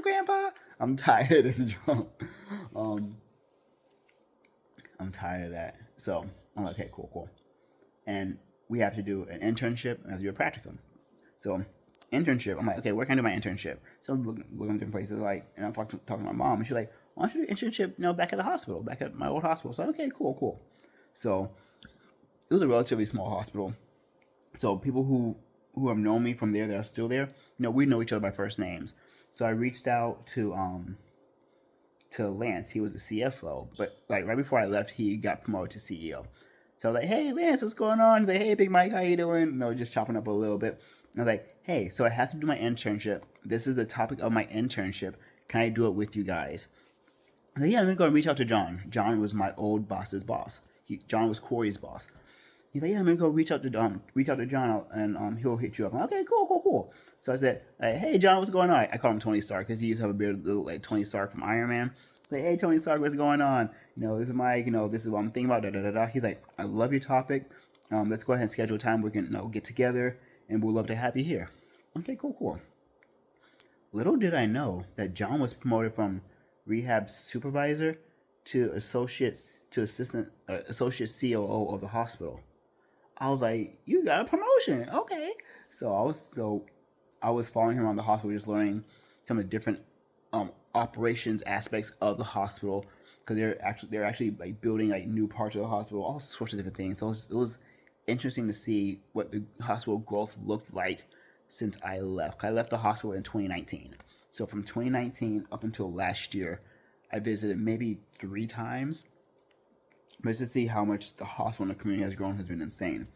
S1: Grandpa. I'm tired of this job. I'm tired of that. So I'm like, okay, cool. And we have to do an internship and we have to do a practicum. So internship, I'm like, okay, where can I do my internship? So I'm looking at different places, like, and I was talking to my mom, and she's like, why don't you do internship, back at the hospital, back at my old hospital? So okay, cool. So it was a relatively small hospital. So people who have known me from there that are still there, we know each other by first names. So I reached out to Lance. He was the CFO, but like right before I left, he got promoted to CEO. So I was like, hey, Lance, what's going on? He's like, hey, Big Mike, how you doing? Just chopping up a little bit. And I was like, hey, so I have to do my internship. This is the topic of my internship. Can I do it with you guys? I was like, yeah, let me go and reach out to John. John was my old boss's boss. John was Corey's boss. He's like, yeah, let me go reach out to John, and he'll hit you up. I'm like, okay, cool. So I said, hey, John, what's going on? I call him Tony Stark because he used to have a beard like Tony Stark from Iron Man. Like, hey, Tony Stark, what's going on? This is Mike. This is what I'm thinking about. Da da da da. He's like, I love your topic. Let's go ahead and schedule a time we can get together, and we'll love to have you here. Okay, cool. Little did I know that John was promoted from rehab supervisor to associate COO of the hospital. I was like, you got a promotion, okay? So I was following him around the hospital, just learning some of the different operations aspects of the hospital because they're actually like building like new parts of the hospital, all sorts of different things. So it was interesting to see what the hospital growth looked like since I left. I left the hospital in 2019. So from 2019 up until last year, I visited maybe 3 times. But just to see how much the hospital and the community has grown has been insane.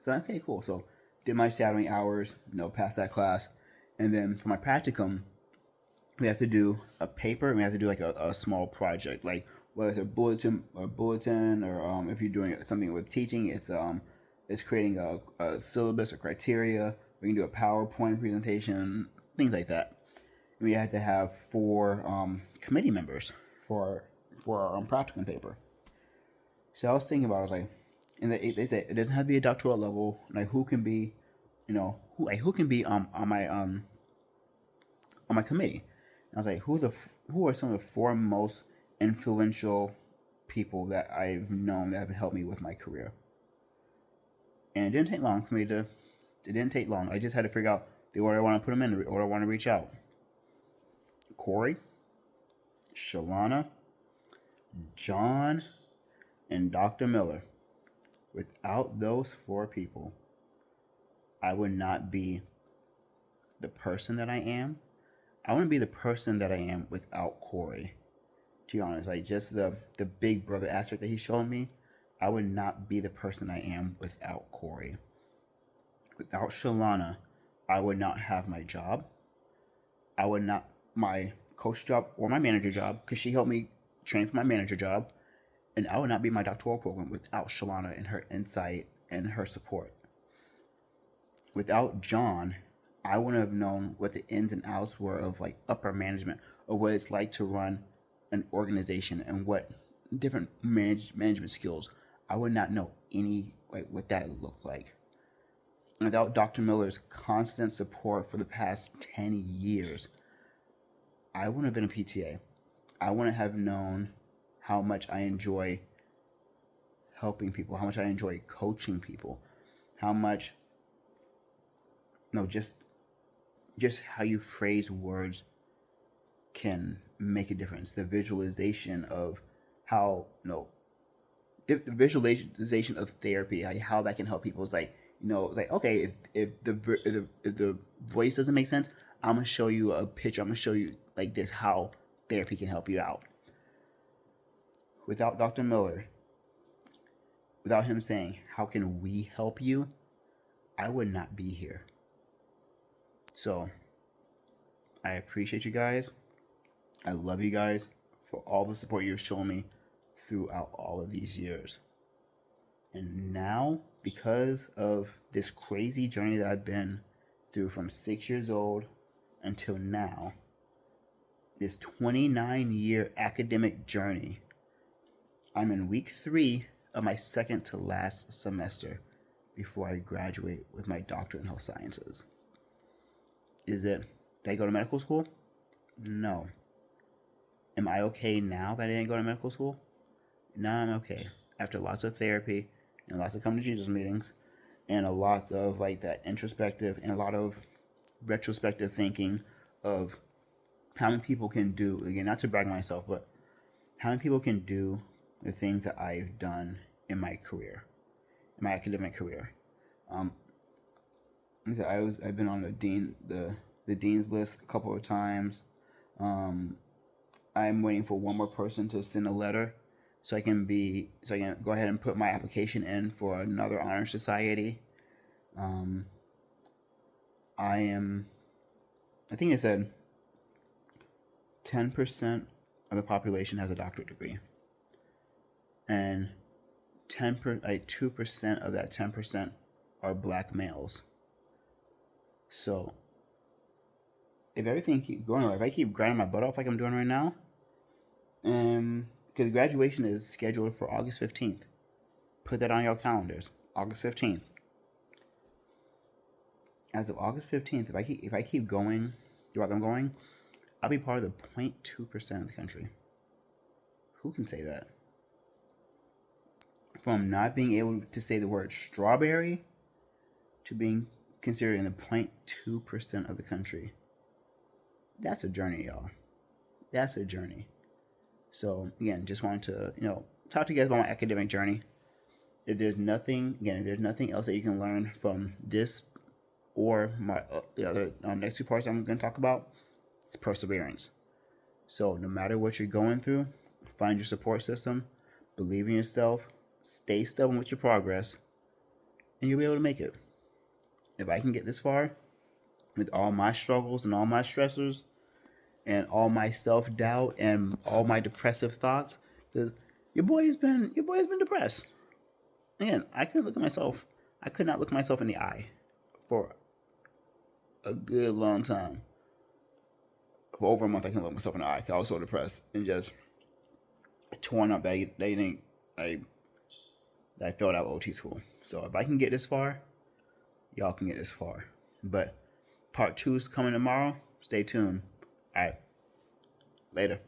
S1: So okay, cool. So did my shadowing hours, passed that class, and then for my practicum, we have to do a paper and we have to do like a small project, like whether it's a bulletin or if you're doing something with teaching, it's creating a syllabus or criteria. We can do a PowerPoint presentation, things like that. We had to have 4 committee members for our practicum paper. So I was thinking about it, I was like, and they said it doesn't have to be a doctoral level. Like who can be, who can be on my committee? And I was like, who are some of the 4 most influential people that I've known that have helped me with my career? And it didn't take long for me to. It didn't take long. I just had to figure out the order I want to put them in, the order I want to reach out. Corey, Shalana, John, and Dr. Miller. Without those 4 people, I would not be the person that I am. I wouldn't be the person that I am without Corey. To be honest, like just the big brother aspect that he showed me, I would not be the person I am without Corey. Without Shalana, I would not have my job. I would not my coach job or my manager job because she helped me train for my manager job. And I would not be my doctoral program without Shalana and her insight and her support. Without John, I wouldn't have known what the ins and outs were of like upper management or what it's like to run an organization and what different management skills. I would not know any like what that looked like. And without Dr. Miller's constant support for the past 10 years, I wouldn't have been a PTA. I wouldn't have known how much I enjoy helping people, how much I enjoy coaching people, how much just how you phrase words can make a difference. The visualization of how the visualization of therapy, how that can help people is like like okay, if the voice doesn't make sense, I'm gonna show you a picture. I'm gonna show you like this how therapy can help you out. Without Dr. Miller, without him saying, how can we help you? I would not be here. So, I appreciate you guys. I love you guys for all the support you've shown me throughout all of these years. And now, because of this crazy journey that I've been through from 6 years old until now, this 29-year academic journey, I'm in week 3 of my second to last semester before I graduate with my doctorate in health sciences. Did I go to medical school? No. Am I okay now that I didn't go to medical school? No, I'm okay. After lots of therapy and lots of come to Jesus meetings and a lots of like that introspective and a lot of retrospective thinking of how many people can do, again, not to brag on myself, but how many people can do the things that I've done in my career, in my academic career. I've been on the dean's list a couple of times. I'm waiting for one more person to send a letter so I can go ahead and put my application in for another honor society. Um, I think it said 10% of the population has a doctorate degree, and 2% of that 10% are black males. So if everything keeps going right, if I keep grinding my butt off like I'm doing right now, because graduation is scheduled for August 15th. Put that on your calendars. August 15th. As of August 15th, if I keep going the route I'm going, I'll be part of the 0.2% of the country. Who can say that? From not being able to say the word strawberry to being considered in the 0.2% of the country. That's a journey, y'all. That's a journey. So again, just wanted to, talk to you guys about my academic journey. If there's nothing else that you can learn from this or my the other next two parts I'm going to talk about, it's perseverance. So no matter what you're going through, find your support system, believe in yourself, stay stubborn with your progress, and you'll be able to make it. If I can get this far with all my struggles and all my stressors and all my self-doubt and all my depressive thoughts, because your boy has been depressed. Again, I could not look myself in the eye for a good long time. For over a month, I couldn't look myself in the eye because I was so depressed and just torn up that I failed out of OT school. So if I can get this far, y'all can get this far. But part 2 is coming tomorrow. Stay tuned. All right. Later.